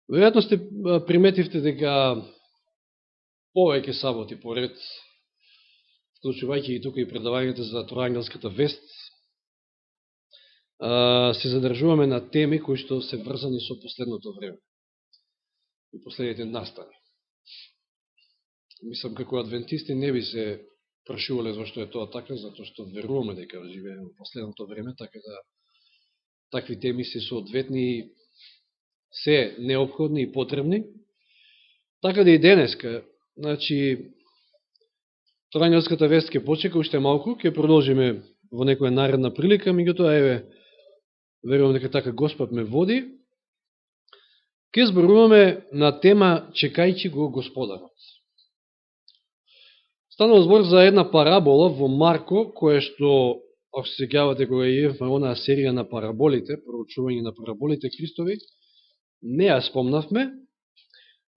Веројатно сте приметивте дека повеќе саботи поред, вклучувајќи и тука и предавањето за Троангелската вест, се задржуваме на теми кои што се врзани со последното време и последните настани. Мислам, како адвентисти не би се прашувале зашто е тоа така, затоа што веруваме дека живееме во последното време, така да такви теми се соодветни, се неопходни и потребни. Така да и денеска, значи, Троангелската вест ќе почека уште малку, ќе продолжиме во некоја наредна прилика, меѓутоа, еве, верувам дека така Господ ме води. Ке зборуваме на тема чекајќи го Господарот. Станува збор за една парабола во Марко, која што, ако се сеќавате кога јавме онаа серија на параболите, проучување на параболите Христови, не ја спомнавме,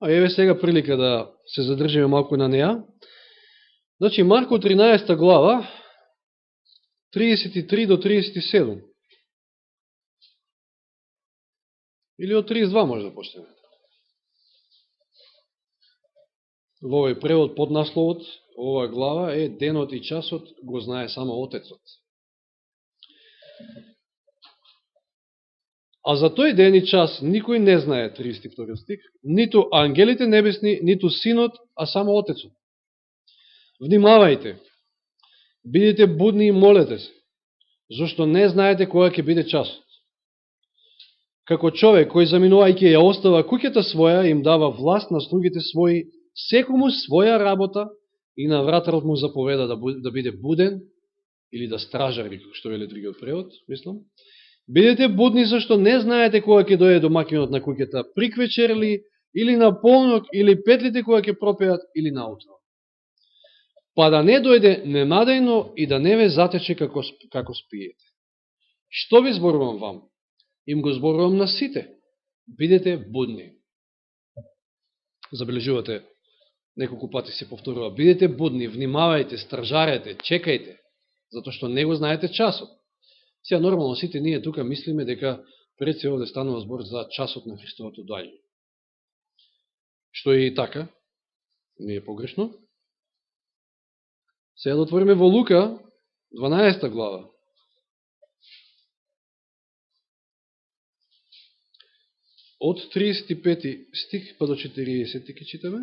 а еве сега прилика да се задржиме малку на неа. Значи, Марко 13 глава, 33 до 37. Или од 32 може да почнеме. Во овој превод под насловот, оваа глава е денот и часот го знае само Отецот. А за тој ден и час никој не знае, 32 стих, ниту ангелите небесни, ниту Синот, а само Отецот. Внимавајте, бидете будни и молете се, зашто не знаете кога ќе биде часот. Како човек кој заминувајќи ја остава куќата своја, им дава власт на слугите своји, секому своја работа, и на вратарот му заповеда да биде буден, или да стражари, како што веле другиот превод, мислам. Бидете будни, зашто не знаете кога ќе дојде домакинот на куќата, приквечер ли, или на полнок, или петлите кога ќе пропеат, или наутро. Па да не дојде ненадејно и да не ве затече како спиете. Што ви зборувам вам? Им го зборувам на сите. Бидете будни. Забележувате, неколку пати се повторува. Бидете будни, внимавајте, стражарете, чекајте, затоа што не го знаете часот. Сега нормално сите ние тука мислиме дека пред се овде станува збор за часот на Христовото доаѓање. Што е и така, не е погрешно. Сега да отвориме во Лука, 12 глава. Од 35 стих па до 40 ќе читаме.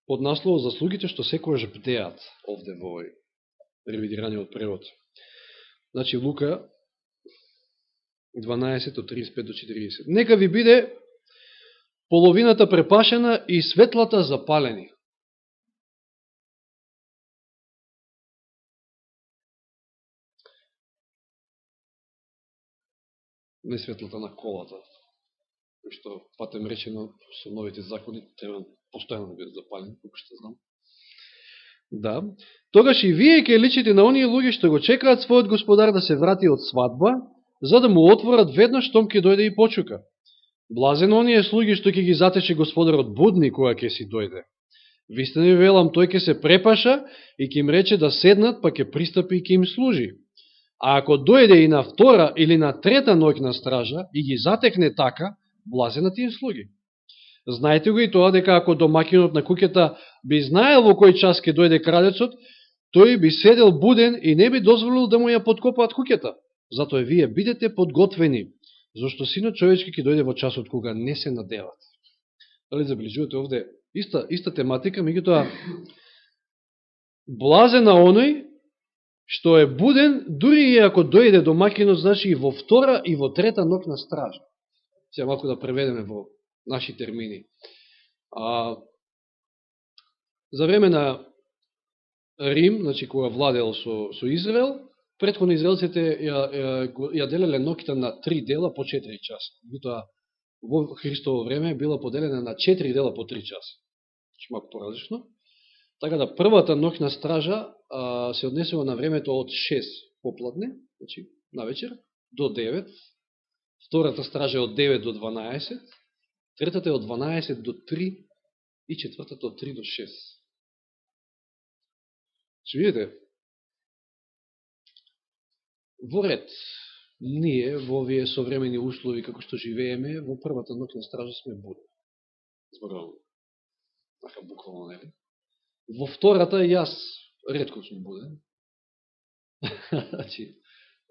Под наслов за слугите што секојаш бдеат овде во овој ревидираниот превод. Значи Лука 12 од 35 до 40. Нека ви биде половината препашена и светлата запалени. Не светлата на колата, што патем речено со новите закони треба постојано да бидат запалени, колку што знам. Да. Тогаш и вие ќе личите на оние луѓе што го чекаат својот господар да се врати од свадба, за да му отворат веднаш штом ќе дојде и почука. Блазен оние слуги што ќе ги затече господарот будни кога ќе си дојде. Вистина ви велам, тој ќе се препаша и ќе им рече да седнат, па ќе пристапи и ќе им служи. А ако дојде и на втора или на трета ноќна стража и ги затекне така, блазен на тие слуги. Знаете го и тоа дека ако домакинот на куќата би знаел во кој час ќе дојде крадецот, тој би седел буден и не би дозволил да му ја подкопаат куќата. Затоа вие бидете подготвени, зашто Синот човечки ќе дојде во часот кога не се надеват. Дали забележувате овде иста тематика, меѓутоа блазен на оној што е буден, дури и ако дојде домакинот, значи и во втора и во трета ноќна стража. Сега малку да преведеме во наши термини. За време на Рим, значи кога владел со Израел, претходно израелците ја делеле ноќта на 3 дела по 4 часа. Меѓутоа во Христово време била поделена на 4 дела по 3 часа. Значи малку поразлично. Така да првата ноќна стража се однесува на времето од 6 попладне, значи на вечер, до 9. Втората стража е од 9 до 12. Третата е од 12 до 3 и четвртата од 3 до 6. Че видите, во ред, ние во овие современи услови како што живееме, во првата ноќна стража сме будни. Зборувам, така буквално, нели? Во втората јас ретко сум буден. Значи,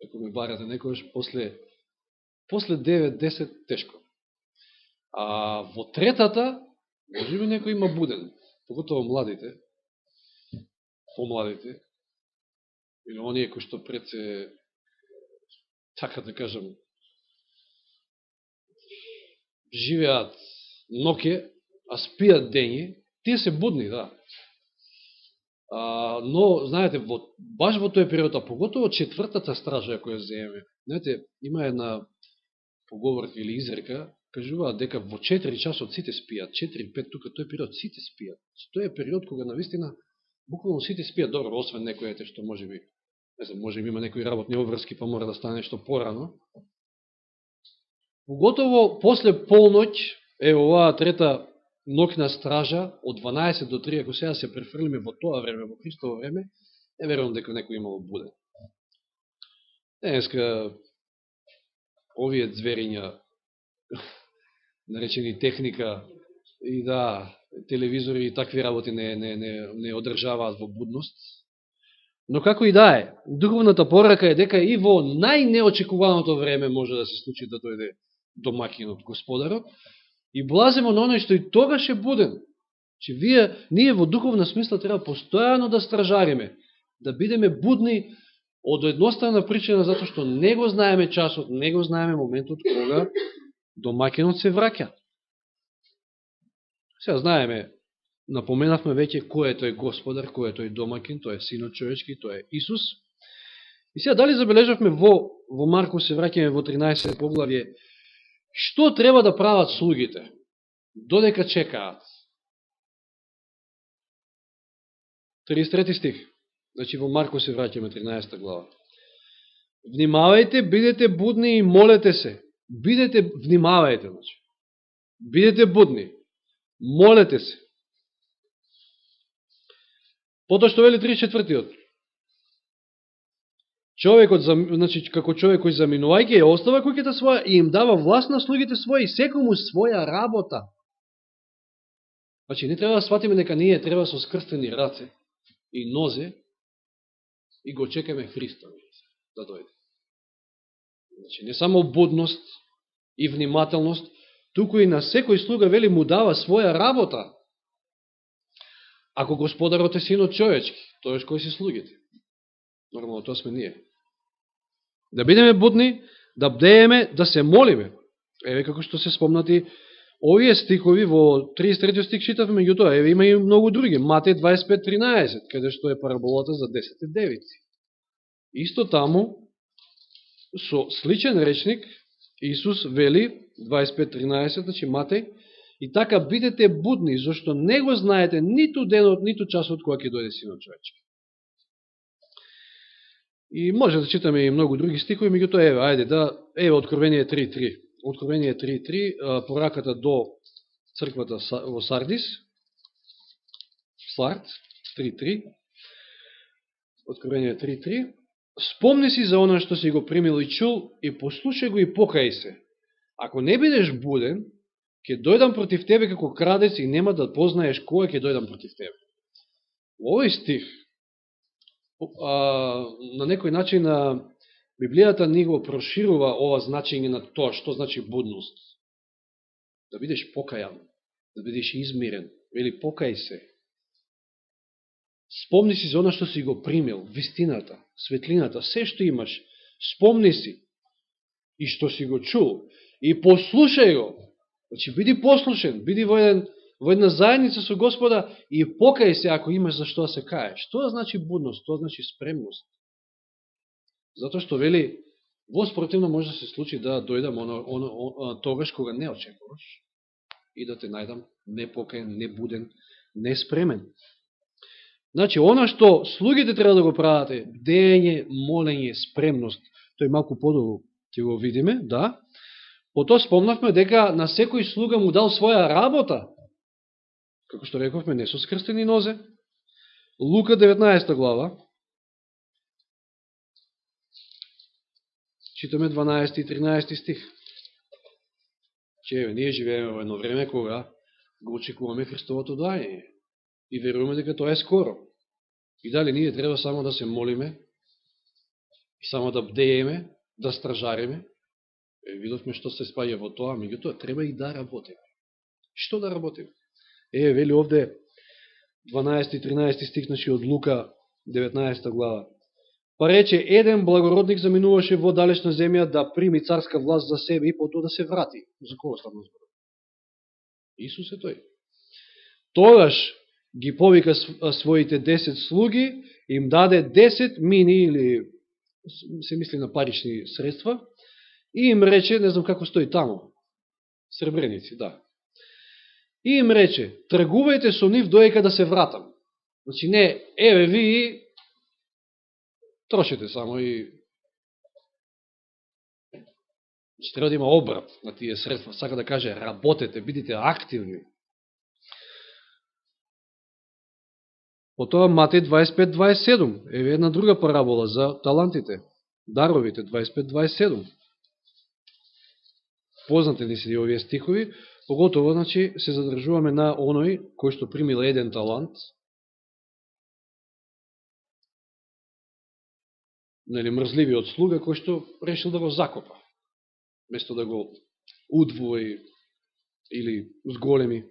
ако ме барате некојаш после 9-10 тешко. А во третата, може би некој има буден, поготово младите, помладите, или оние кои што пред се, така да кажам, живеат ноќе, а спијат дење, тие се будни, да. Но, знаете, баш во тој период, а поготово четвртата стража, која земеме, знаете, има една поговорка или изрека, кажуваат дека во 4 часот сите спијат, 4-5 тука, тој период сите спијат. Тој е период кога навистина буквално сите спијат, добро, освен некојете што може би, не знам, може би има некои работни обврски, па мора да стане нешто порано. Поготово после полноќ е оваа трета ноќна стража од 12 до 3, ако сега се префрлиме во тоа време, во Христово време, не верувам дека некој имало буден. Денеска овие звериња наречени техника и да, телевизори и такви работи не одржаваат во будност. Но како и да е, духовната порака е дека и во најнеочекуваното време може да се случи да дојде домакинот, Господарот, и блаземо на оној што и тогаш е буден. Че ние во духовна смисла треба постојано да стражариме, да бидеме будни од едноставна причина, затоа што не го знаеме часот, не го знаеме моментот кога домакинот се враќа. Сега знаеме, напоменавме веќе кој е тој Господар, кој е тој домакин, тој е Синот човечки, тој е Исус. И сега дали забележавме во Марко, се враќаме во 13 поглавје, што треба да прават слугите додека чекаат? 33 стих. Значи во Марко се враќаме 13 глава. Внимавајте, бидете будни и молете се. Внимавајте, значи. Бидете будни, молете се. Потоа што вели 34-тиот. Човекот, значи, како човек кој заминувајќи ја остава куќата своја и им дава власт на слугите своји, секому своја работа. Значи, не треба да сватиме дека ние треба со скрстени раце и нозе и го чекаме Христа да дојде. Значи, не само будност и внимателност, туку и на секој слуга, вели, му дава своја работа. Ако Господарот е Синот човечки, тоеш кој си слугите? Нормално, тоа сме ние. Да бидеме будни, да бдееме, да се молиме. Еве како што се спомнати овие стихови во 33 стих читавме, меѓутоа, еве има и многу други. Матеј 25:13, каде што е параболата за 10 девици. Исто таму, со сличен речник, Исус вели, 25:13, значи Матеј, и така бидете будни, зашто не го знаете ниту денот, ниту часот кога ќе дојде Синот човечки. И може да читаме и многу други стихови, меѓутоа еве, еве Откровение 3:3. Откровение 3:3, пораката до црквата во Сардис, Сард 3:3. Откровение 3:3. Спомни си за оно што си го примил и чул, и послушај го и покај се. Ако не бидеш буден, ќе дојдам против тебе како крадец и нема да познаеш кога ќе дојдам против тебе. Во овој стих, на некој начин, Библијата ни го проширува ова значење на тоа што значи будност. Да бидеш покајан, да бидеш измирен, вели покај се. Спомни си за оно што си го примил, вистината, светлината, се што имаш, спомни си и што си го чул и послушај го. Значи, биди послушен, биди во една заедница со Господа и покај се ако имаш за што да се каеш. Тоа значи будност, тоа значи спремност. Затоа што вели, во спротивно може да се случи да дојдам тогаш кога не очекуваш и да те најдам непокаен, небуден, неспремен. Значи, она што слугите треба да го прават е бдење, молење, спремност. Тој малку подолу ќе го видиме, да. Потоа спомнавме дека на секој слуга му дал своја работа. Како што рековме, не со скрстени нозе. Лука 19 глава. Читаме 12 и 13 стих. Че ние живееме во едно време кога го очекуваме Христовото доаѓање и веруваме дека тоа е скоро. И дали ние треба само да се молиме и само да бдееме, да стражариме. Видовме што се спаѓа во тоа, меѓутоа треба и да работиме. Што да работиме? Вели овде 12 и 13 стих, значи од Лука 19 глава. Па рече, еден благородник заминуваше во далечна земја да прими царска власт за себе и потоа да се врати. За кого станува збор? Исус е тој. Тогаш ги повика своите 10 слуги, им даде 10 мини, или се мисли на парични средства, и им рече, не знам како стои тамо, сребреници, да. И им рече, тргувајте со нив доека да се вратам. Значи не, еве ви трошите само и... Значи треба да има обрат на тие средства. Сака да каже, работете, бидите активни. Потоа Матеј 25-27. Еве една друга парабола за талантите. Даровите 25-27. Познате ни се овие стихови, поготово, значи, се задржуваме на оној кој што примил еден талант, нели, мрзливиот слуга, кој што решил да го закопа, место да го удвои или зголеми.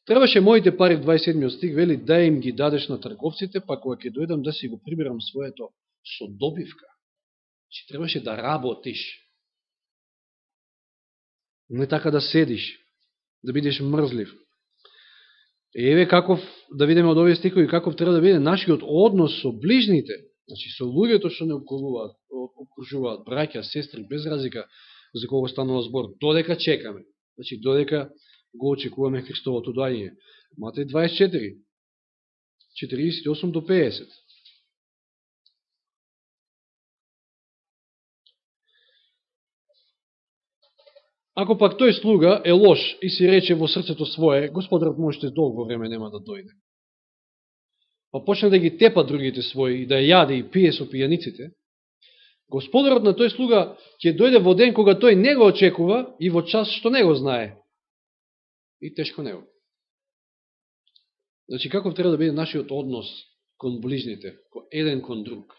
Требаше моите пари в 27 стих, вели, да им ги дадеш на трговците, па кога ќе дојдам да си го прибирам своето со добивка. Че требаше да работиш. Не така да седиш, да бидеш мрзлив. Еве каков, да видиме од овие стихови, каков треба да биде нашиот однос со ближните, значи со луѓето што не окружуваат, браќа, сестри, без разлика за кого станува збор, додека чекаме, значи додека го очекуваме Христовото доаѓање. Матеј 24, 48 до 50. Ако пак тој слуга е лош и си рече во срцето свое, господарот можете долго време нема да дојде. Па почне да ги тепа другите своји и да јаде и пие со пијаниците, господарот на тој слуга ќе дојде во ден кога тој не го очекува и во час што не го знае. И тешко него. Значи, каков треба да биде нашиот однос кон ближните, еден кон друг?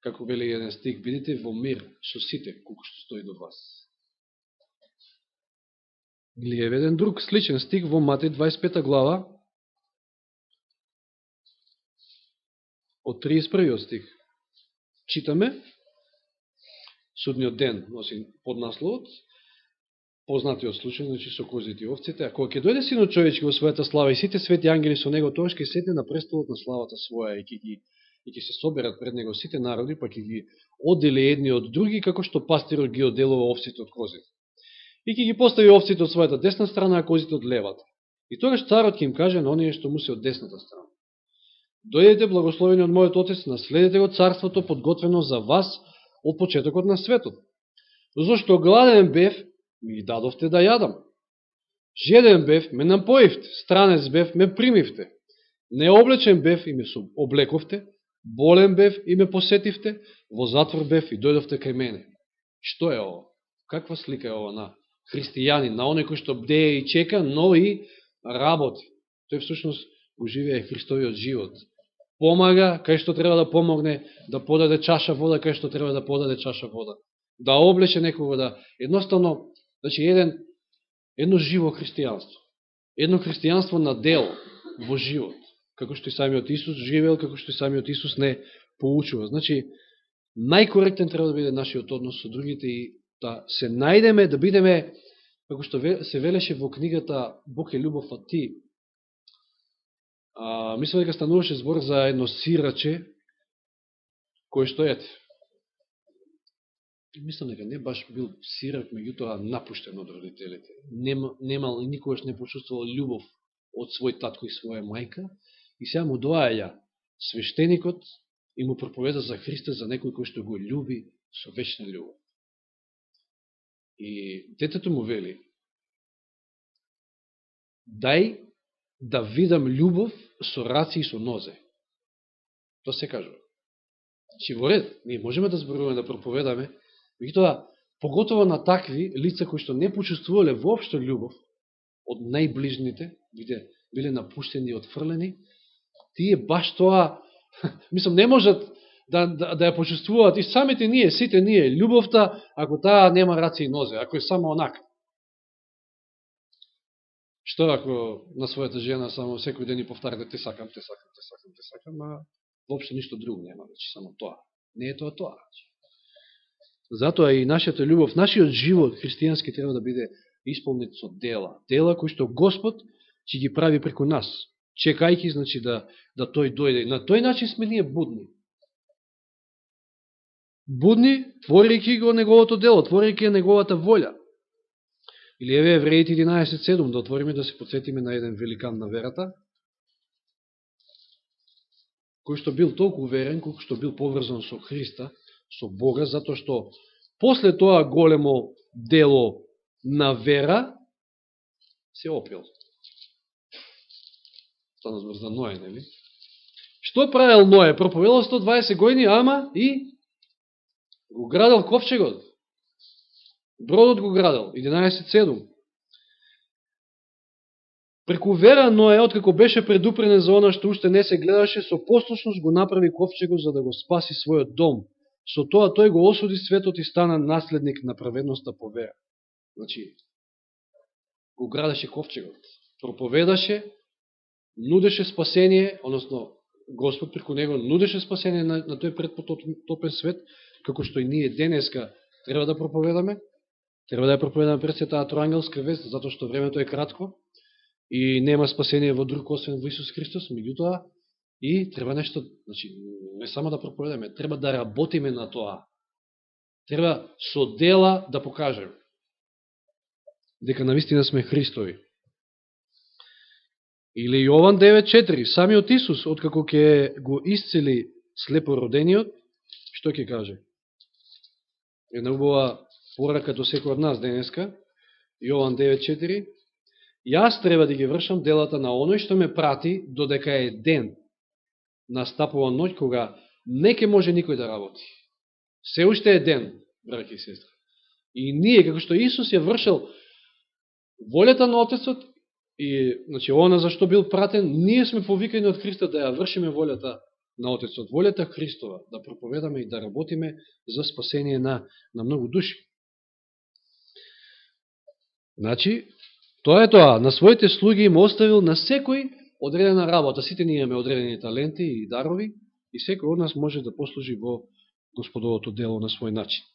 Како вели еден стих, бидите во мир со сите, колку што стои до вас. Или е еден друг сличен стих во Матеј 25 глава, од 31 стих. Читаме, судниот ден носи поднасловот, познатиот случај, значи со козите и овците, а кога ќе дојде Синот човечки во својата слава и сите свети ангели со него, тоа ќе седне на престолот на славата своја и ќе се соберат пред него сите народи, па ќе ги оддели едни од други, како што пастирот ги одделува овците од козите. И ќе ги постави овците од својата десна страна, а козите од левата. И тогаш царот ќе им каже на оние што му се од десната страна: дојдете благословени од мојот Отец, наследете го царството подготвено за вас од почетокот на светот. Зошто гладен бев, ми ги дадовте да јадам. Жеден бев, ме напоивте. Странец бев, ме примивте. Необлечен бев и ме облековте. Болен бев и ме посетивте. Во затвор бев и дојдовте кај мене. Што е ово? Каква слика е ова на христијанин, на оној кој што бдее и чека, но и работи? Тој всушност го живее Христовиот живот. Помага кај што треба да помогне, да подаде чаша вода кај што треба да подаде чаша вода. Да облече некого, да едноставно, значи едно живо христијанство. Едно христијанство на дело во живот. Како што и самиот Исус живеел, како што и самиот Исус не поучува. Значи, најкоректен треба да биде нашиот однос со другите и да се најдеме, да бидеме, како што се велеше во книгата Бог е љубов, а ти. Мислам дека стануваше збор за едно сираче, кој што ете. Мислам дека не баш бил сирак, меѓутоа напуштен од родителите. Немал и никогаш не почувствувал љубов од свој татко и своја мајка. И сега му доаѓа свештеникот и му проповеда за Христа, за некој кој што го љуби со вечна љубов. И детето му вели: дај да видам љубов со раци и со нозе. Тоа се кажува. Значи во ред, ние можеме да зборуваме, да проповедаме, меѓутоа, поготово на такви лица кои што не почувствувале воопшто љубов од најближните, биле напуштени и отфрлени, тие баш тоа, мислам, не можат да ја почувствуваат и самите ние, сите ние, љубовта, ако таа нема раце и нозе, ако е само онака. Што ако на својата жена само секој ден и повтарате те сакам, те сакам, те сакам, те сакам, а воопшто ништо друго нема, значи само тоа. Не е тоа. Затоа и нашата љубов, нашиот живот христијански треба да биде исполнет со дела. Дела кои што Господ ќе ги прави преку нас, чекајќи, значи, да тој дојде. На тој начин сме ние будни. Будни, творейќи го неговото дело, творейќи неговата волја. Или еве Евреите 11.7, да отвориме да се подсетиме на еден великан на верата, кој што бил толку верен, колку што бил поврзан со Христа, со Бога, затоа што после тоа големо дело на вера се опил. Стана збор за Ноe, нели? Што правил Ноe? Проповедал 120 години, ама и го градал ковчегот. Бродот го градал, 11.7. Преку вера Ноe, откако беше предупреден за она што уште не се гледаше, со послушност го направи ковчегот за да го спаси својот дом. Со тоа тој го осуди светот и стана наследник на праведноста по вера. Значи, го градеше ковчегот, проповедаше, нудеше спасение, односно Господ преку него нудеше спасение на тој предпотопен свет, како што и ние денеска треба да проповедаме. Треба да ја проповедаме пред се таа троангелска вест, затоа што времето е кратко и нема спасение во друг освен во Исус Христос, меѓутоа и треба нешто, значи, не само да проповедаме, треба да работиме на тоа. Треба со дела да покажеме дека навистина сме Христови. Или Јован 9.4, самиот Исус, откако ќе го исцели слепородениот, што ќе каже? Една убава порака до секој од нас денеска, Јован 9.4, јас треба да ги вршам делата на оној што ме прати, додека е ден. Настапува ноќ кога не ке може никој да работи. Се уште е ден, браќи и сестри. И ние, како што Исус ја вршил волјата на Отецот, и, значи, она зашто бил пратен, ние сме повикани од Христа да ја вршиме волјата на Отецот, волјата Христова, да проповедаме и да работиме за спасение на многу души. Значи, тоа е тоа, на своите слуги им оставил на секој одредена работа. Сите ние имаме одредени таленти и дарови и секој од нас може да послужи во Господовото дело на свој начин.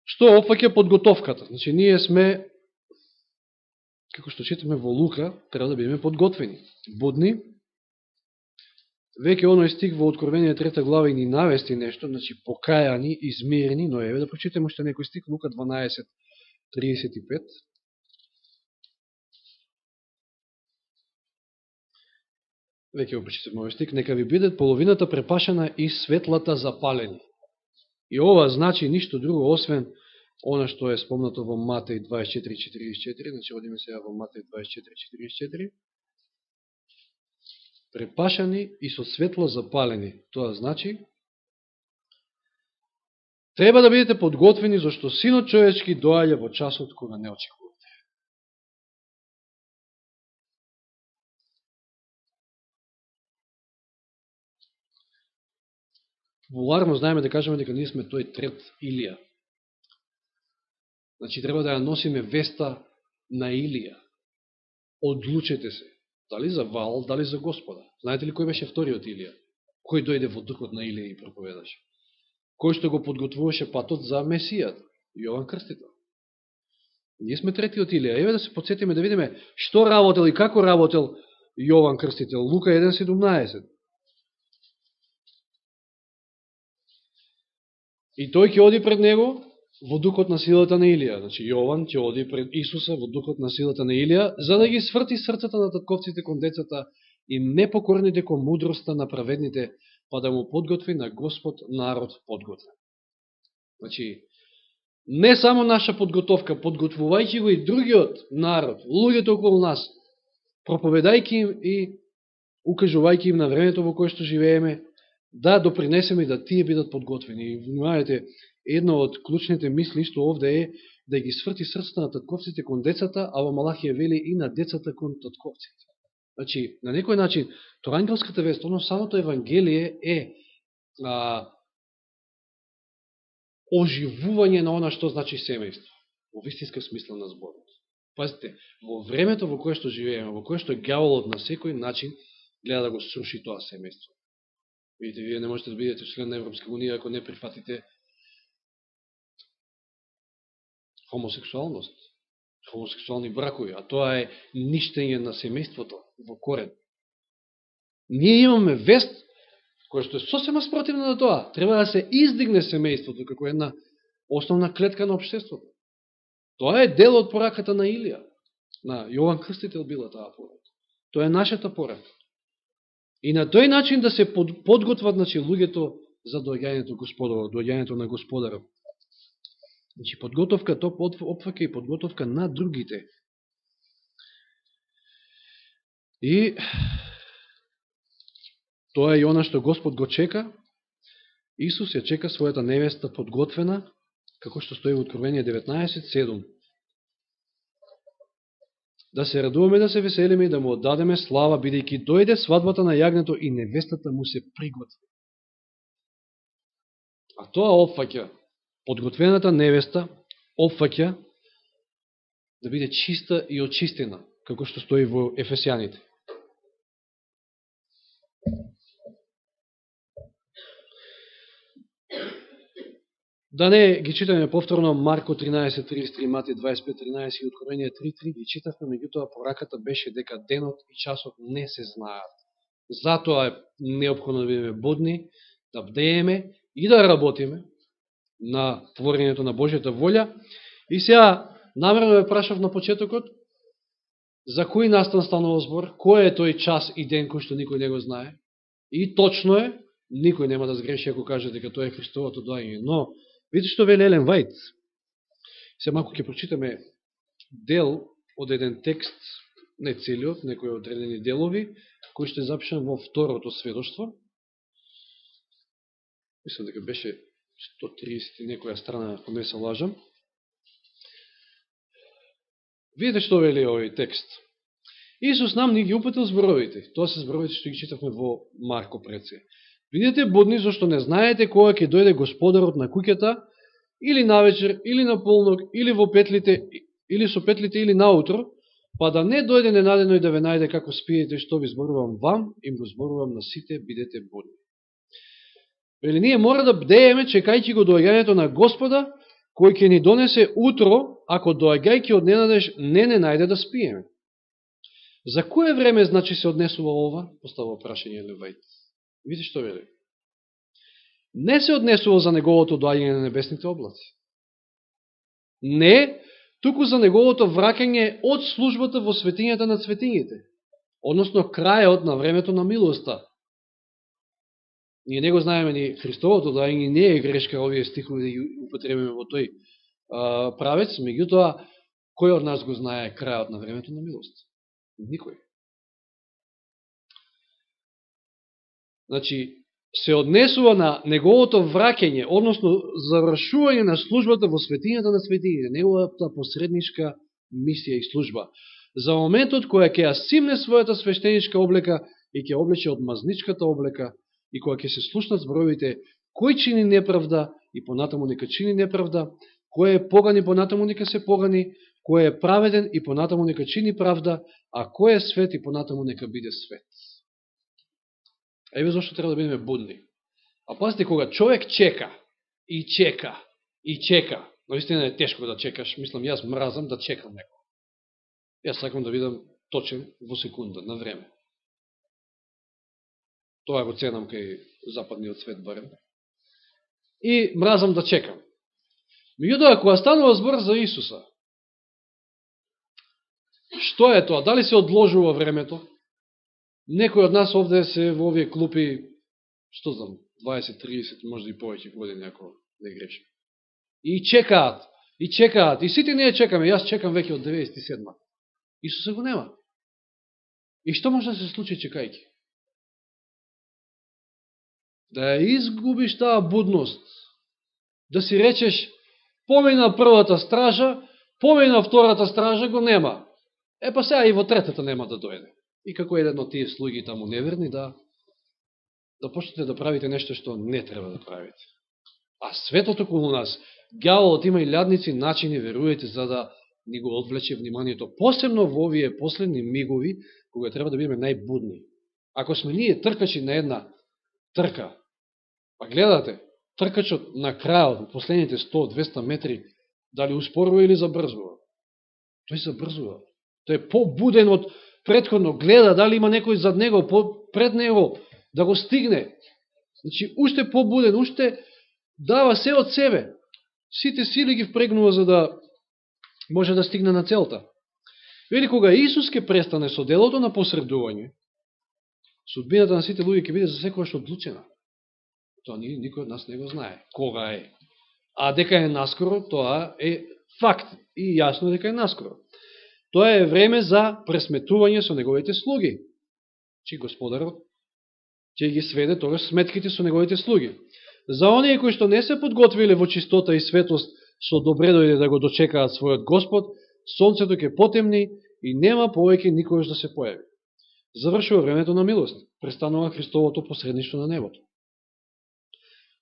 Што опфаќа подготовката? Значи, ние сме, како што читаме во Лука, треба да бидеме подготвени, будни. Веќе оној стих во Откровение 3 глава и ни навести нешто, значи покајани, измирени, но еве да прочитаме уште некој стих, Лука 12:35. Веќе го прочитаме овој стих, нека ви бидат половината препашана и светлата запалени. И ова значи ништо друго, освен она што е спомнато во Матеј 24:44, значи одиме сега во Матеј 24:44. Препашани и со светло запалени. Тоа значи, треба да бидете подготвени, зашто Синот човечки доаѓа во часот кога не очекувате. Вуларно знаеме да кажеме дека ние сме тој трет Илија. Значи, треба да ја носиме веста на Илија. Одлучете се. Дали за Ваал, дали за Господа. Знаете ли кој беше вториот Илија? Кој дојде во духот на Илија и проповедаше? Кој што го подготвуваше патот за Месијат? Јован Крстител. Ние сме третиот Илија. Еве да се подсетиме да видиме што работел и како работел Јован Крстител. Лука 1:17. И тој ќе оди пред него во духот на силата на Илија. Значи, Јован ќе оди пред Исуса во духот на силата на Илија, за да ги сврти срцата на татковците кон децата и непокорните кон мудроста на праведните, па да му подготви на Господ народ подготвен. Значи, не само наша подготовка, подготвувајќи го и другиот народ, луѓето околу нас, проповедајќи им и укажувајќи им на времето во кое што живееме, да допринесеме и да тие бидат подготвени. И внимавајте, едно од клучните мисли што овде е да ги сврти срцата на татковците кон децата, а во Малахија вели и на децата кон татковците. Значи, на некој начин, тоа ангелската вест, самото Евангелие е оживување на она што значи семејство, во вистинска смисла на зборот. Пазите, во времето во кое што живееме, во кое што ѓаволот на секој начин гледа да го сруши тоа семејство. Видите, вие не можете да бидете член на Европска унија ако не прифатите хомосексуалност, хомосексуални бракови, а тоа е ништење на семејството во корен. Ние имаме вест која што е сосема спротивна на тоа. Треба да се издигне семејството како една основна клетка на општеството. Тоа е дел од пораката на Илија. На Јован Крстител била таа порака. Тоа е нашата порака. И на тој начин да се подготват луѓето за доаѓањето Господово, доаѓањето на Господарот. Значи, подготовка, то опфаќа и подготовка на другите. И тоа е и она што Господ го чека. Исус ја чека својата невеста подготвена, како што стои во Откровение 19:7. Да се радуваме, да се веселиме и да му отдадеме слава, бидејќи дојде свадбата на јагнето и невестата му се приготви. А тоа опфаќа, подготвената невеста опфаќа да биде чиста и очистена, како што стои во Ефесијаните. Да не ги читаме повторно Марко 13:33, Матеј 25:13 и Откровение 3:3, ги читавме, меѓутоа пораката беше дека денот и часот не се знаат. Затоа е неопходно да бидеме будни, да бдееме и да работиме на творењето на Божјата волја. И сега, намерно ве прашав на почетокот, за кој настан станува збор, кој е тој час и ден кој што никој не го знае. И точно е, никој нема да сгреши ако каже дека тоа е Христовото доаѓање. Но, видите што вели Елен Вајт. Се малку ќе прочитаме дел од еден текст, не целиот, некои одредени делови, кој што е запишан во второто сведоштво. Мислам дека беше 130 и некоја страна, ако не се лажам. Видите што вели овој текст. Исус нам ни ги упатил зборовите. Тоа се зборовите што ги читавме во Марко пред се. Бидете будни, зашто не знаете кога ќе дојде Господарот на куќата, или навечер, или на полнок, или во петлите, или со петлите, или наутро, па да не дојде ненадено и да ве најде како спиете, што ви зборувам вам, им го зборувам на сите, бидете будни. Вели, ние мора да бдееме, чекајќи го доаѓањето на Господа, кој ќе ни донесе утро, ако доаѓајќи од ненадеж не најде да спиеме. За кое време, значи, се однесува ова? Постава прашање Левајт. Видите што вели? Не се однесува за неговото доаѓање на небесните облаци. Не, туку за неговото враќање од службата во светињата на светињите. Односно, крајот на времето на милоста. Ние не го знаеме ни Христовото доаѓање, не е грешка овие стихови да ги употребиме во тој правец, меѓутоа, кој од нас го знае крајот на времето на милост? Никој. Значи, се однесува на неговото враќање, односно завршување на службата во светињата на светињите, неговата посредничка мисија и служба. За моментот која ќе ја симне својата свештеничка облека и ќе облече од мазничката облека и која ќе се слушнат зборовите кој чини неправда и понатаму нека чини неправда, кој е поган и понатаму нека се погани, кој е праведен и понатаму нека чини правда, а кој е свет и понатаму нека биде свет. Еве зашто треба да бидеме будни. А пазите, кога човек чека, и чека, и чека, наистина е тешко да чекаш, мислам, јас мразам да чекам некој. Јас сакам да бидам точен во секунда, на време. Тоа го ценам кај западниот свет барем. И мразам да чекам. Меѓутоа, кога станува збор за Исуса, што е тоа? Дали се одложува времето? Некој од нас овде се во овие клупи, што знам, 20-30, може и повеќе години, ако не грешим. И чекаат, и чекаат, и сите ние чекаме, јас чекам веќе од 97-ма. Исуса го нема. И што може да се случи чекајќи? да ја изгубиш таа будност, да си речеш, помина првата стража, помина втората стража, го нема. Па сега и во третата нема да дојде. И како еден од тие слуги таму неверни, да почнете да правите нешто што не треба да правите. А светот околу нас, ѓаволот има и лјадници начини, веруете, за да ни го одвлече вниманието, посебно во овие последни мигови, кога треба да бидеме најбудни. Ако сме ние тркачи на една трка, па гледате, тркачот на крајот, во последните 100-200 метри, дали успорува или забрзува? Тој забрзува. Тој е побуден од претходно, гледа дали има некој зад него, пред него, да го стигне. Значи, уште побуден, уште дава се од себе. Сите сили ги впрегнува за да може да стигне на целта. Вели, кога Исус ке престане со делото на посредување, судбината на сите луѓе ќе биде за секојаш одлучена. Тоа никој од нас не го знае. Кога е? А дека е наскоро, тоа е факт. И јасно дека е наскоро. Тоа е време за пресметување со неговите слуги. Чи Господарот ќе ги сведе тогаш сметките со неговите слуги. За оние кои што не се подготвиле во чистота и светост, со добре дојде да го дочекаат својот Господ, сонцето ќе потемни и нема повеќе никогаш да се појави. Завршува времето на милост, престанува Христовото посредништво на небото.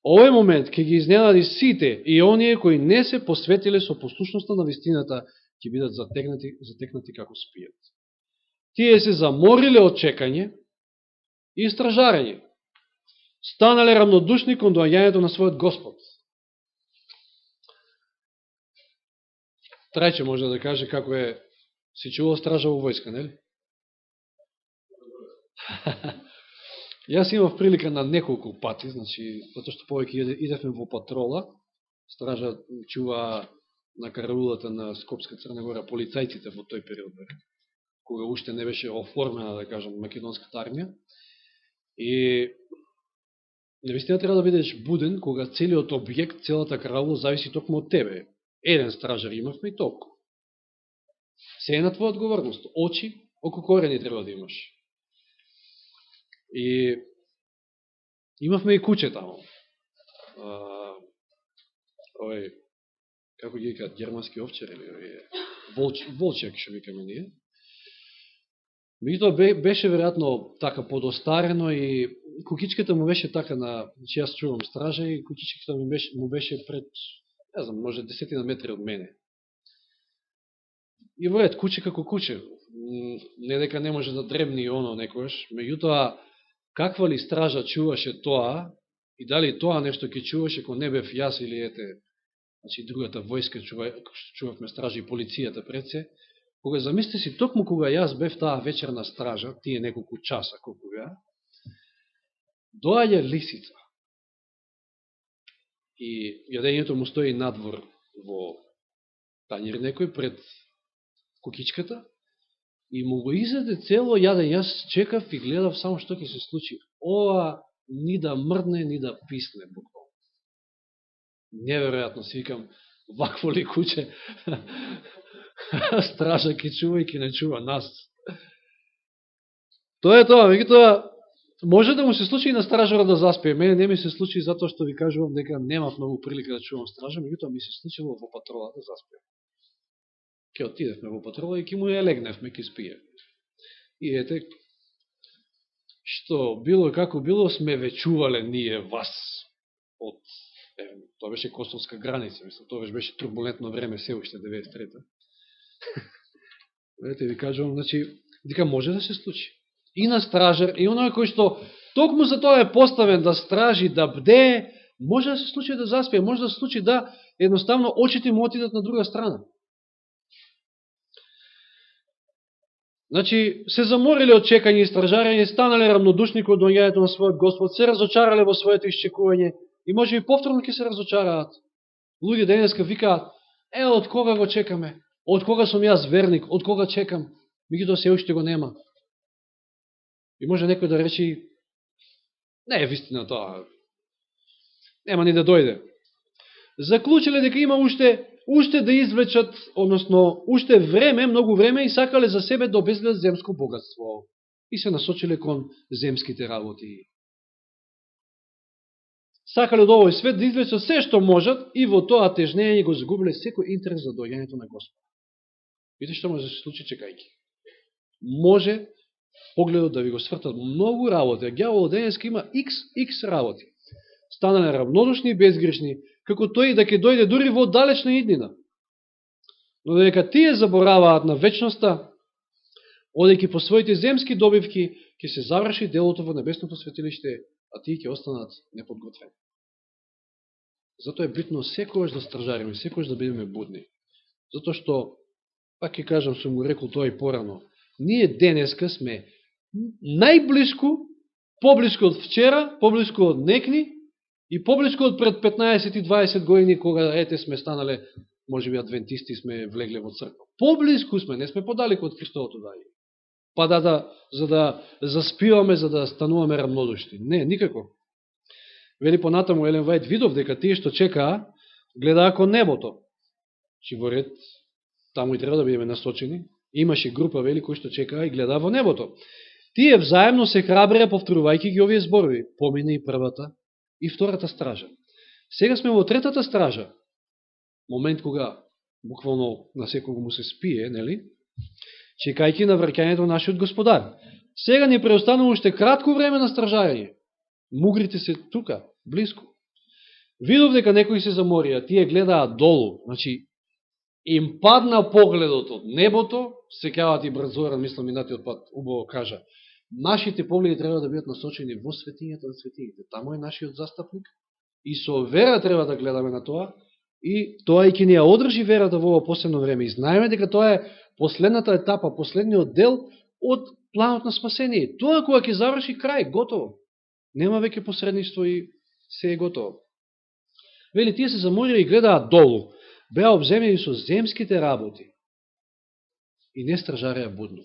Овој момент ќе ги изненади сите и оние кои не се посветиле со послушноста на вистината, ќе бидат затекнати како спијат. Тие се замориле од чекање и стражарење. Станале равнодушни кон доаѓањето на својот Господ. Трајче може да каже како е си чувал стража во војска, нели? Јас имав прилика на неколку пати, значи, затоа што повеќе идевме во патрола, стража чува на караулата на Скопска Црна Гора, полицајците во тој период, кога уште не беше оформена, да кажем, македонската армија. И навистина треба да бидеш буден, кога целиот објект, целата караула зависи токму од тебе. Еден стражар имавме и толку. Се е на твоја одговорност. Очи, око корени треба да имаш. И имавме и куче таму. Овој, како ги викаат, германски овчар или волчјак, што викаме ние. Меѓутоа беше веројатно така подостарено и кукичката му беше така на, значи јас чувам стража и кукичката му беше пред, не знам, може 10 метри од мене. И во ред, куче како куче. Не дека не може да дребни оно некојаш, меѓутоа каква ли стража чуваше тоа и дали тоа нешто ќе чуваше кога не бев јас или ете, значи другата војска чувавме стража и полицијата пред се, кога замисли си, токму кога јас бев таа вечерна стража, тие неколку часа колку беа, доаѓа лисица. И јадењето му стои надвор во тањер некој пред кукичката и му го изеде цело јадење. Јас чекав и гледав само што ќе се случи. Ова ни да мрдне, ни да писне буквално. Неверојатно си викам, вакво ли куче стража ке чува и ке не чува нас. Тоа е тоа, меѓутоа може да му се случи и на стражарот да заспие. Мене не ми се случи затоа што ви кажувам дека немав многу прилика да чувам стража, меѓутоа ми се случило во патрола да заспие. Ке отидевме во патрола и ке му ја легневме, ке спие. И ете, што било како било, сме вечувале ние вас од, тоа беше косовска граница, мислам, тоа беше турбулентно време, се уште 93-та. Ете ви кажувам, значи, дека може да се случи. И на стражар, и оној кој што токму за тоа е поставен да стражи, да бде, може да се случи да заспие, може да се случи да едноставно очите му отидат на друга страна. Значи, се замориле од чекање и стражарење, станале равнодушни кон доаѓањето на својот Господ, се разочарале во своето исчекување и може би повторно ќе се разочараат. Луѓе денеска викаат, од кога го чекаме? Од кога сум јас верник? Од кога чекам? Меѓутоа се уште го нема. И може некој да речи, не е вистина тоа, нема ни да дојде. Заклучиле дека има уште да извлечат, односно, уште време, многу време и сакале за себе да обезбедат земско богатство. И се насочиле кон земските работи. сакале од овој свет да извлечат се што можат и во тоа тежнење го загубиле секој интерес за доаѓањето на Господ. Видите што може да се случи чекајќи. Може погледот да ви го свртат многу работи, а ѓаволот денеска има XX работи. Станале равнодушни и безгрешни, како тој да ќе дојде дури во далечна иднина. Но дека тие забораваат на вечноста, одејќи по своите земски добивки, ќе се заврши делото во небесното светилиште, а тие ќе останат неподготвени. Затоа е битно секојаш да стражариме, секојаш да бидеме будни. Затоа што, пак ќе кажам, сум го рекол тоа и порано, ние денеска сме најблиску, поблиску од вчера, поблиску од некни и поблиску од пред 15 и 20 години, кога ете сме станале, може би адвентисти сме влегле во црква. Поблиску сме, не сме подалеку од Христовото дање. Па за да заспиваме, за да стануваме равнодушни. Не, никако. Вели понатаму Елен Вајд, видов дека тие што чекаа, гледаа кон небото. Чи во ред, таму и треба да бидеме насочени. Имаше група, вели, кои што чекаа и гледаа во небото. Тие взаемно се храбреа, повторувајќи ги овие зборови. Помине и првата и втората стража. Сега сме во третата стража. Момент кога буквално на секого му се спие, нели? Чекајќи на враќањето нашиот Господар. Сега ни преостанува уште кратко време на стражарење. Мугрите се тука, близко. Видов дека некои се заморија, тие гледаат долу, значи им падна погледот од небото, сеќават и Брат мислам минатиот пат убаво кажа. Нашите погледи треба да бидат насочени во светињата на светињите. Таму е нашиот застапник и со вера треба да гледаме на тоа и тоа и ќе ни ја одржи верата во ово последно време. И знаеме дека тоа е последната етапа, последниот дел од планот на спасение. Тоа кога ќе заврши крај, готово. Нема веќе посредништво и се е готово. Вели, тие се заморија и гледаат долу. Беа обземени со земските работи и не стражареа будно.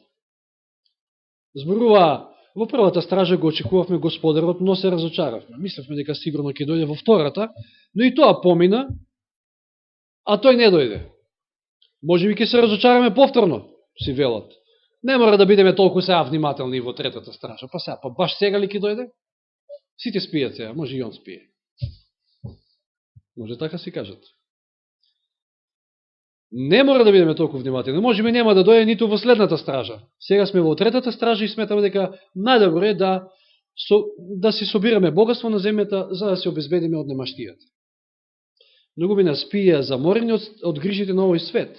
Зборува, во првата стража го очекувавме Господарот, но се разочаравме. Мислевме дека сигурно ќе дојде во втората, но и тоа помина, а тој не дојде. Може би ќе се разочараме повторно, си велат. Не мора да бидеме толку сега внимателни во третата стража. Па сега, па баш сега ли ќе дојде? Сите спијат сега, може и он спие. Може така си кажат. Не мора да бидеме толку внимателни. Може би нема да дојде ниту во следната стража. Сега сме во третата стража и сметаме дека најдобро е да си собираме богатство на земјата за да се обезбедиме од немаштијата. Многумина спија заморени од грижите на овој свет,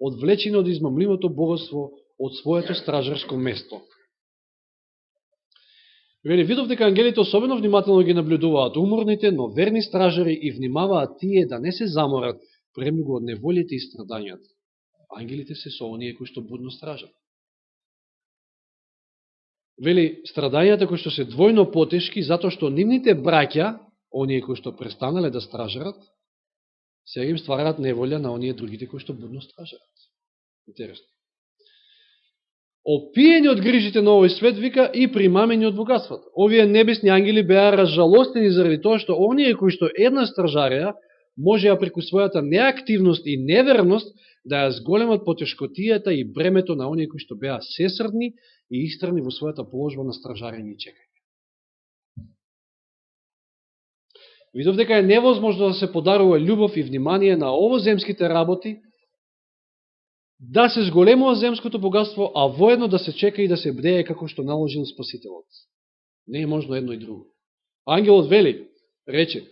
одвлечени од измамливото богатство од своето стражарско место. Вели, видов дека ангелите особено внимателно ги наблюдуваат уморните, но верни стражари и внимаваат тие да не се заморат премногу од неволите и страдањата. Ангелите се со оние кои што будно стражат. Вели, страдањата кои што се двојно потешки, затоа што нивните браќа, оние кои што престанале да стражарат, сега им ствараат неволја на оние другите кои што будно стражарат. Интересно. Опиени од грижите на овој свет, вика, и примамени од богатствата. Овие небесни ангели беа разжалостени заради тоа што оние кои што една стражареа, можеа преку својата неактивност и неверност да ја зголемат потешкотијата и бремето на оние кои што беа сесрдни и истрани во својата положба на стражарење и чекање. Видов дека е невозможно да се подарува љубов и внимание на овоземските работи, да се зголемува земското богатство, а воедно да се чека и да се бдее како што наложил Спасителот. Не е можно едно и друго. Ангелот вели, рече,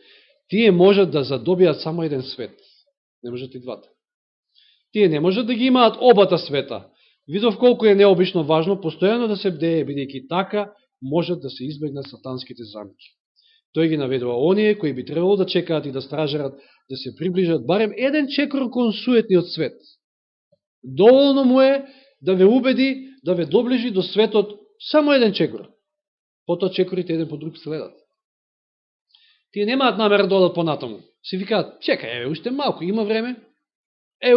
тие можат да задобијат само еден свет. Не можат и двата. Тие не можат да ги имаат обата света. Видов колку е необично важно постојано да се бдее, бидејќи така можат да се избегнат сатанските замки. Тој ги наведува оние кои би требало да чекаат и да стражарат, да се приближат барем еден чекор кон суетниот свет. Доволно му е да ве убеди, да ве доближи до светот само еден чекор. Потоа чекорите еден по друг следат. Тие немаат намера да одат понатаму. Си викаат, чекај, уште малку, има време.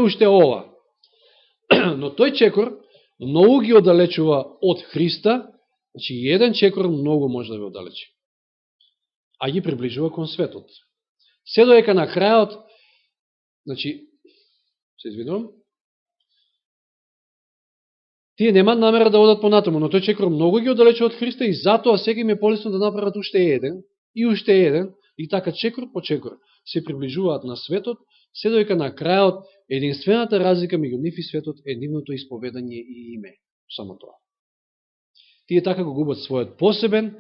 Уште ова. Но тој чекор многу ги оддалечува од Христа, значи еден чекор многу може да ве оддалечи. А ги приближува кон светот. Се доека на крајот, значи, се извинувам, тие немаат намера да одат понатаму, но тој чекор многу ги оддалечува од Христа и затоа сега им е полесно да направат уште еден, И така чекор по чекор се приближуваат на светот, се доека на крајот единствената разлика меѓу нив и светот е нивното исповедање и име. Само тоа. Тие така го губат својот посебен,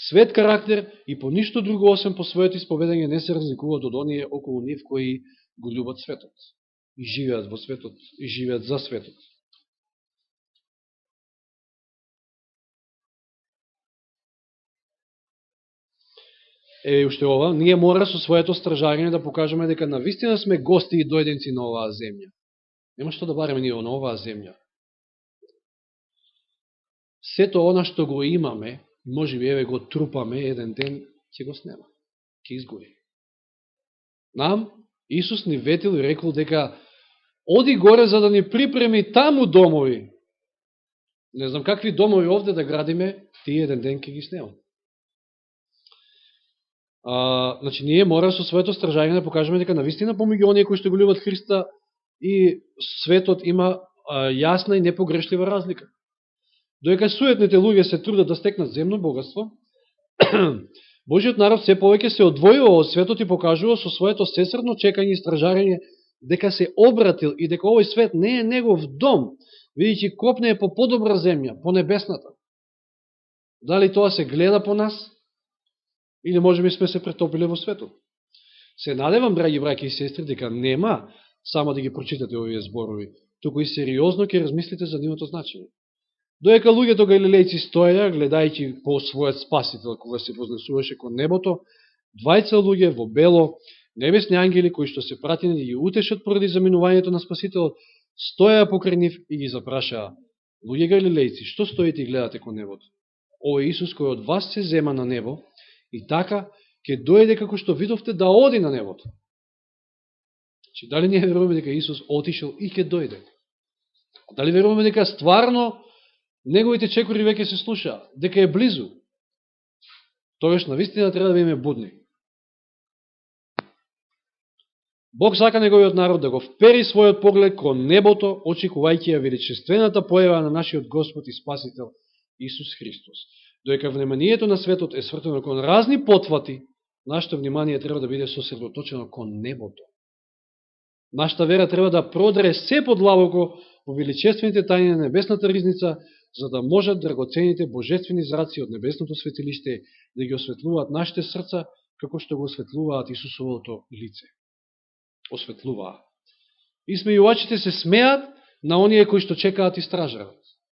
свет карактер и по ништо друго осем по својот исповедање не се разликуваат од оние околу нив кои го љубат светот и живеат во светот и живеат за светот. Уште ова, ние мора со своето стражање да покажеме дека навистина сме гости и дојденци на оваа земја. Нема што да бареме ние на оваа земја. Сето она што го имаме, може би еве го трупаме, еден ден ќе го снема, ќе изгори. Нам, Исус ни ветил и рекол дека оди горе за да ни припреми таму домови. Не знам какви домови овде да градиме, тие еден ден ќе ги снема. Значи, ние мора со своето стражање да покажеме дека навистина помеѓу оние кои што го љубат Христа и светот има јасна и непогрешлива разлика. Доека суетните луѓе се трудат да стекнат земно богатство, Божиот народ се повеќе се одвојува од светот и покажува со своето сесредно чекање и стражарење дека се обратил и дека овој свет не е негов дом, видејќи копне е по подобра земја, по небесната. Дали тоа се гледа по нас? Или може би сме се претопиле во светот? Се надевам, драги браќи и сестри, дека нема само да ги прочитате овие зборови, туку и сериозно ќе размислите за нивното значење. Доека луѓето галилејци стоја, гледајќи по својот спасител, кога се вознесуваше кон небото, двајца луѓе во бело, небесни ангели, кои што се пратени да ги утешат поради заминувањето на спасителот, стоја покрај нив и ги запрашаа: луѓе галилејци, што стоите и гледате кон небото? Овој Исус кој од вас се зема на небо, и така ќе дојде како што видовте да оди на небото. Че дали ние веруваме дека Исус отишел и ќе дојде? Дали веруваме дека стварно неговите чекори веќе се слушаа, дека е близу? Тогаш навистина треба да бидеме будни. Бог сака неговиот народ да го впери својот поглед кон небото, очекувајќи ја величествената појава на нашиот Господ и Спасител Исус Христос. Доека вниманието на светот е свртено кон разни потвати, нашето внимание треба да биде сосредоточено кон небото. Нашата вера треба да продре се подлабоко во величествените тајни на небесната ризница, за да можат драгоцените божествени зраци од небесното светилиште да ги осветлуваат нашите срца, како што го осветлуваат Исусовото лице. Осветлуваа. Исмејувачите се смеат на оние кои што чекаат и стражарат.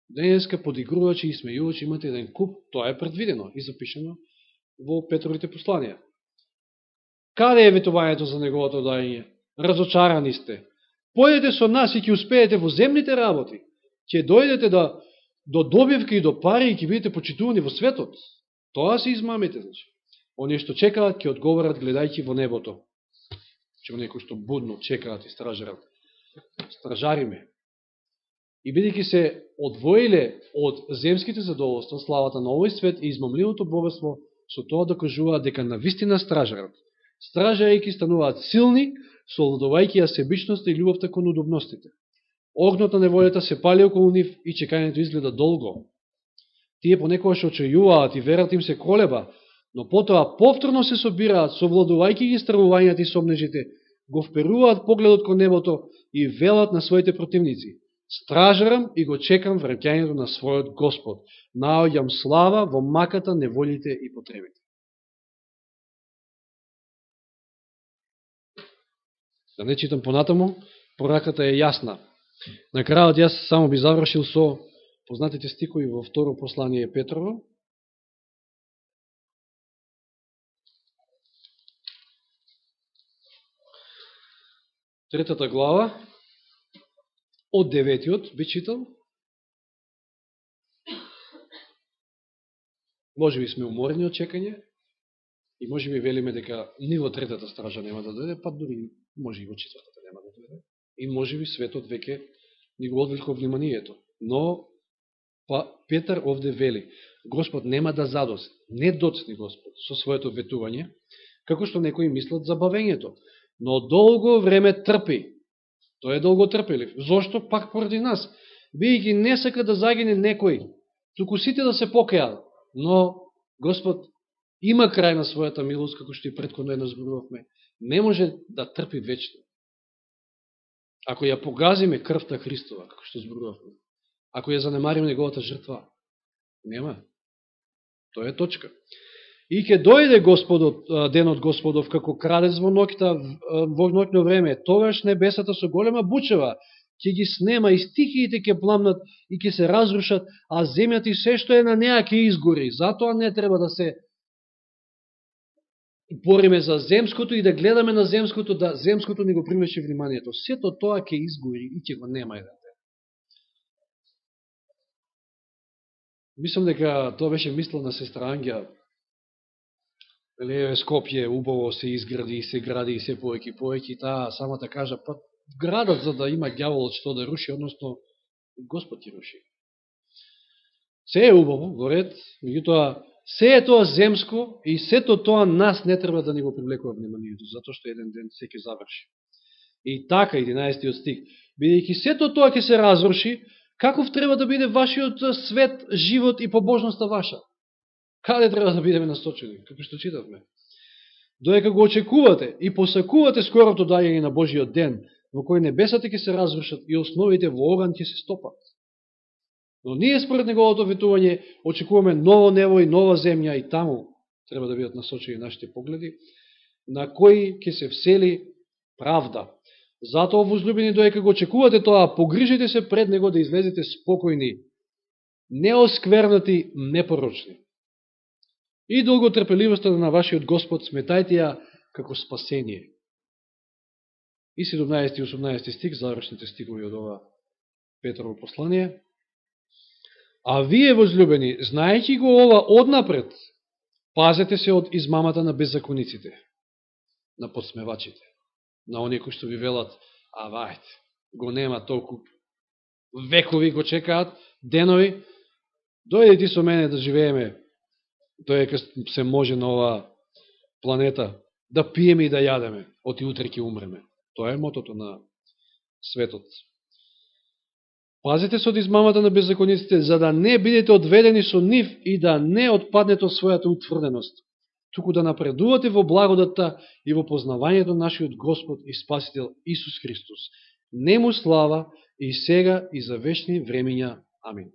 Денеска подигрувачи и смејувачи имате еден куп, тоа е предвидено и запишено во Петровите посланија. Каде е ветувањето за неговото доаѓање? Разочарани сте. Појдете со нас и ќе успеете во земните работи. Ќе дојдете до добивка и до пари и ќе бидете почитувани во светот. Тоа се измамите, значи. Оние што чекаат ќе одговорат гледајќи во небото. Че оние кои што будно чекаат и стражарат. Стражариме. И бидејќи се одвоиле од земските задоволства, славата на овој свет и измамливото богатство, со тоа докажуваат дека навистина стражарат. Стражарејќи стануваат силни, совладувајќи ја себичноста и љубовта кон удобностите. Огнот на неволјата се пали околу нив и чекањето изгледа долго. Тие понекогаш очајуваат и верата им се колеба, но потоа повторно се собираат, совладувајќи ги стравувањата и сомнежите, го вперуваат погледот кон небото и велат на своите противници: стражарам и го чекам враќањето на својот Господ. Наоѓам слава во маката, неволите и потребите. Да не читам понатаму, пораката е јасна. На крајот јас само би завршил со познатите стихови во второ послание Петрово. Третата глава, од 9 би читал. Може би сме уморени од чекање и може би велиме дека ни во третата стража нема да дојде, па дури може и во четвртата нема да дојде. И може би светот веќе ни го одвлекло вниманието. Но Петар овде вели: Господ нема да задоцне, не доцни Господ со своето ветување, како што некои мислат за бавењето, но долго време трпи. Тој е долго трпелив. Зошто? Пак поради нас. Бидејќи не сака да загине некој, туку сите да се покајат. Но Господ има крај на својата милост, како што и претходно едно зборувавме, не може да трпи вечно. Ако ја погазиме крвта Христова, како што зборувавме, ако ја занемариме неговата жртва, нема. Тоа е точка. И ќе дојде Господот, денот Господов, како крадец во ноќно време, тогаш небесата со голема бучева ќе ги снема и стихиите ќе пламнат и ќе се разрушат, а земјата и се што е на неа ќе изгори. Затоа не треба да се бориме за земското и да гледаме на земското, да земското ни го примеше вниманието. Сето тоа ќе изгори и ќе го нема еден ден. Мислам дека тоа беше мисла на сестра Ангја. Скопје убаво се изгради и се гради и се повеќе, таа самата кажа, па градот за да има ѓаволот што да руши, односно Господ ќе руши. Се е убаво, во ред, меѓутоа се е тоа земско и сето тоа нас не треба да ни го привлекува вниманието, затоа што еден ден се ќе заврши. И така, 11 стих, бидејќи сето тоа ќе се разруши, каков треба да биде вашиот свет, живот и побожноста ваша? Каде треба да бидеме насочени? Како што читавме. Доека го очекувате и посакувате скорото доаѓање на Божиот ден, во кој небесата ќе се разрушат и основите во оган ќе се стопат. Но ние според неговото ветување очекуваме ново небо и нова земја и таму треба да бидат насочени нашите погледи, на кои ќе се всели правда. Затоа, возлюбени, доека го очекувате тоа, погрижите се пред него да излезете спокојни, неосквернати, непорочни. И долготрпеливоста на вашиот Господ сметајте ја како спасение. И 17 и 18 стих, завршните стихови од ова Петрово послание. А вие, возлюбени, знаејќи го ова однапред, пазете се од измамата на беззакониците, на подсмевачите, на оние кои што ви велат, вајте, го нема толку, векови го чекаат, денови, дојде ти со мене да живееме, доека се може на оваа планета, да пиеме и да јадеме, оти утре ќе умреме. Тоа е мотото на светот. Пазете се од измамата на беззакониците, за да не бидете одведени со нив и да не отпаднете од својата утврденост, туку да напредувате во благодатта и во познавањето на нашиот Господ и Спасител Исус Христос. Нему слава и сега и за вечни времиња. Амин.